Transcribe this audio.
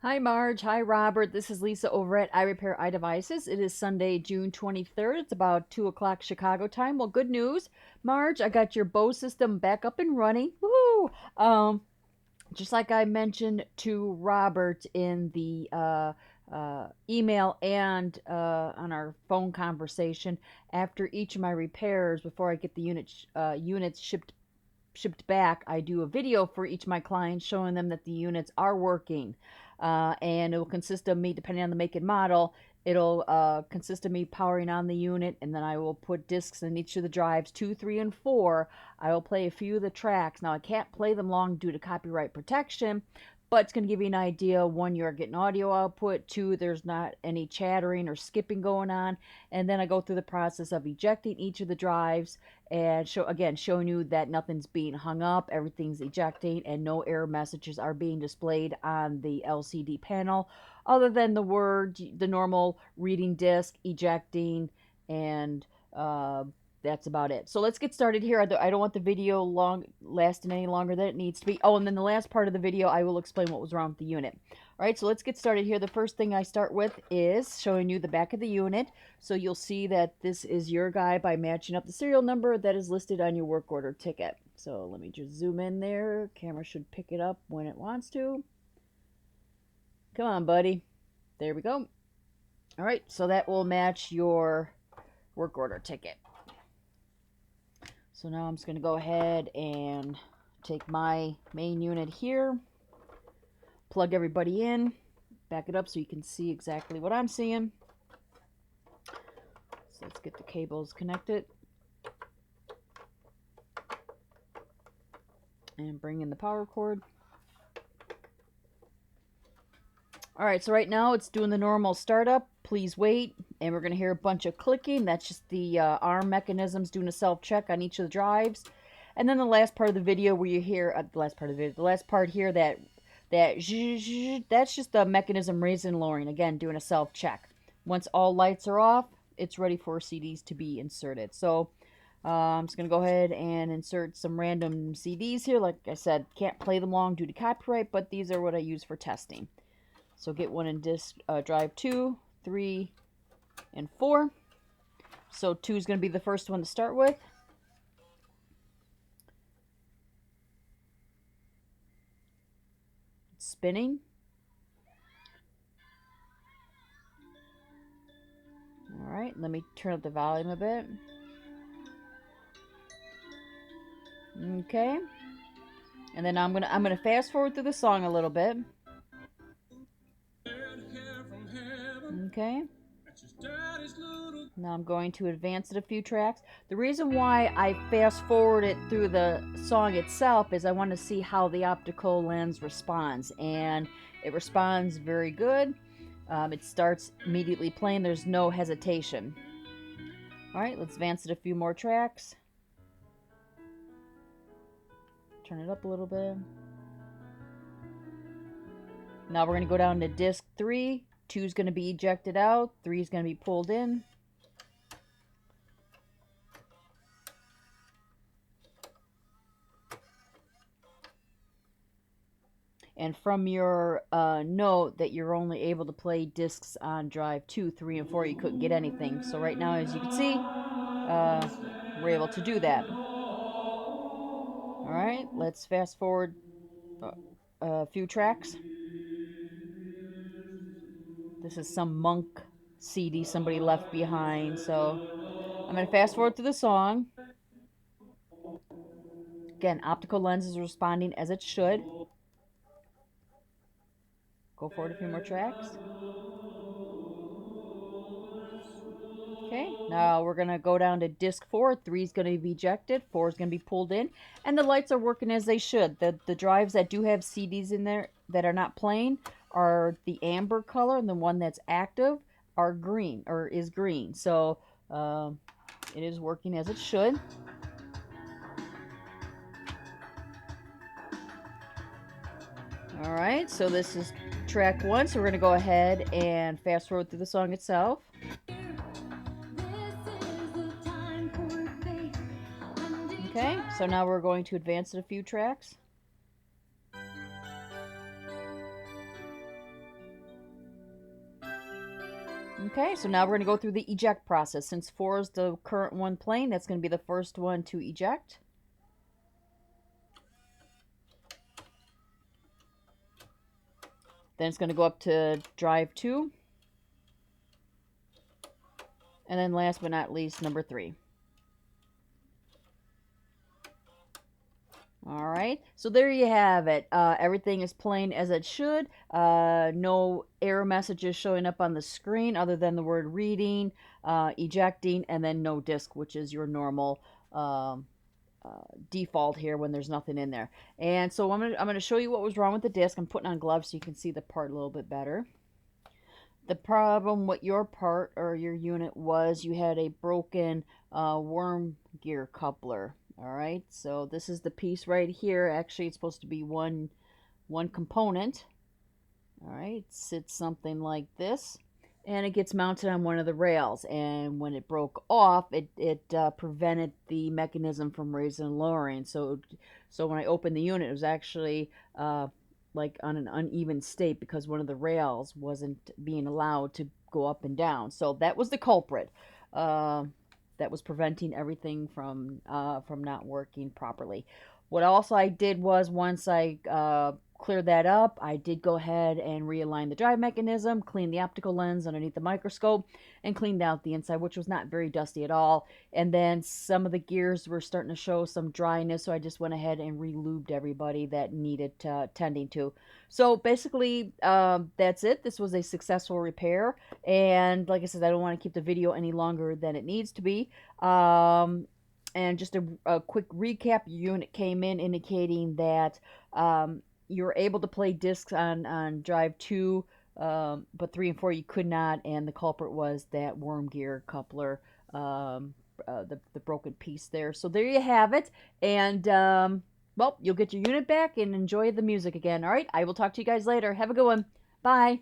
Hi, Marge. Hi, Robert. This is Lisa over at I Repair iDevices. It is Sunday, June 23rd. It's about 2 o'clock Chicago time. Well, good news, Marge. I got your Bose system back up and running. Woo! Just like I mentioned to Robert in the email and on our phone conversation, after each of my repairs, before I get the units shipped back, I do a video for each of my clients showing them that the units are working. And it will consist of me, depending on the make and model, it'll consist of me powering on the unit, and then I will put discs in each of the drives, 2, 3, and 4. I will play a few of the tracks. Now, I can't play them long due to copyright protection, but it's going to give you an idea. One, you're getting audio output. Two, there's not any chattering or skipping going on. And then I go through the process of ejecting each of the drives and showing you that nothing's being hung up, everything's ejecting, and no error messages are being displayed on the LCD panel, other than the normal reading disk, ejecting, and that's about it. So let's get started here. I don't want the video lasting any longer than it needs to be. Oh, and then the last part of the video, I will explain what was wrong with the unit. All right, so let's get started here. The first thing I start with is showing you the back of the unit. So you'll see that this is your guy by matching up the serial number that is listed on your work order ticket. So let me just zoom in there. Camera should pick it up when it wants to. Come on, buddy. There we go. All right, so that will match your work order ticket. So now I'm just going to go ahead and take my main unit here, plug everybody in, back it up so you can see exactly what I'm seeing. So let's get the cables connected and bring in the power cord. All right, so right now it's doing the normal startup. Please wait, and we're going to hear a bunch of clicking. That's just the arm mechanisms doing a self-check on each of the drives. And then the last part of the video where you hear the last part here that's just the mechanism raising and lowering, again doing a self-check. Once all lights are off, it's ready for CDs to be inserted. So I'm just going to go ahead and insert some random CDs here. Like I said, can't play them long due to copyright, but these are what I use for testing. So get one in drive 2, 3, and 4. So 2 is going to be the first one to start with. It's spinning. All right, let me turn up the volume a bit. Okay. And then I'm gonna fast forward through the song a little bit. Okay. Now I'm going to advance it a few tracks. The reason why I fast forward it through the song itself is I want to see how the optical lens responds, and it responds very good. It starts immediately playing. There's no hesitation. All right, let's advance it a few more tracks. Turn it up a little bit. Now we're going to go down to disc 3. 2 is going to be ejected out. 3 is going to be pulled in. And from your note that you're only able to play discs on drive 2, 3, and 4, you couldn't get anything. So right now, as you can see, we're able to do that. All right, let's fast forward a few tracks. This is some Monk CD somebody left behind. So I'm going to fast forward through the song. Again, optical lens is responding as it should. Go forward a few more tracks. Okay, now we're going to go down to disc 4. 3 is going to be ejected. 4 is going to be pulled in. And the lights are working as they should. The drives that do have CDs in there that are not playing are the amber color, and the one that's active are green, or is green. So it is working as it should. All right, so this is track 1. So we're going to go ahead and fast forward through the song itself. Okay, so now we're going to advance it a few tracks. Okay, so now we're going to go through the eject process. Since 4 is the current one playing, that's going to be the first one to eject. Then it's going to go up to drive 2. And then last but not least, number 3. All right, so there you have it. Everything is playing as it should. No error messages showing up on the screen other than the word reading, ejecting, and then no disk, which is your normal um, default here when there's nothing in there. And so I'm gonna show you what was wrong with the disk. I'm putting on gloves so you can see the part a little bit better. The problem with your part or your unit was you had a broken worm gear coupler. All right, so this is the piece right here. Actually, it's supposed to be one component. All right, it sits something like this, and it gets mounted on one of the rails. And when it broke off, it prevented the mechanism from raising and lowering. So when I opened the unit, it was actually like on an uneven state because one of the rails wasn't being allowed to go up and down. So that was the culprit. Uh, that was preventing everything from not working properly. What also I did was once I cleared that up, I did go ahead and realign the drive mechanism, clean the optical lens underneath the microscope, and cleaned out the inside, which was not very dusty at all. And then some of the gears were starting to show some dryness, so I just went ahead and re-lubed everybody that needed tending to. So basically, that's it. This was a successful repair, and like I said, I don't want to keep the video any longer than it needs to be. And just a quick recap, your unit came in indicating that you were able to play discs on drive 2, but 3 and 4 you could not, and the culprit was that worm gear coupler, the broken piece there. So there you have it, and well, you'll get your unit back and enjoy the music again. All right, I will talk to you guys later. Have a good one. Bye.